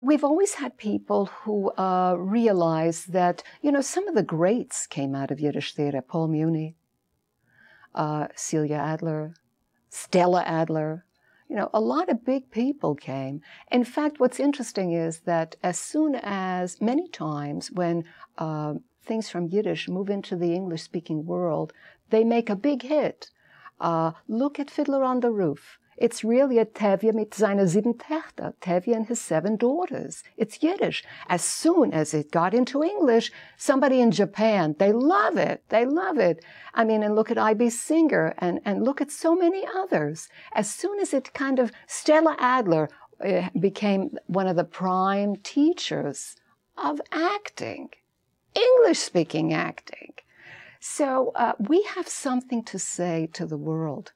We've always had people who realize that, some of the greats came out of Yiddish theater. Paul Muni, Celia Adler, Stella Adler. A lot of big people came. In fact, what's interesting is that many times when things from Yiddish move into the English-speaking world, they make a big hit. Look at Fiddler on the Roof. It's really a Tevye mit seine 7 Töchter, Tevye and his 7 daughters. It's Yiddish. As soon as it got into English, somebody in Japan, they love it. They love it. I mean, and look at I.B. Singer and look at so many others. As soon as it Stella Adler became one of the prime teachers of acting, English-speaking acting. So we have something to say to the world.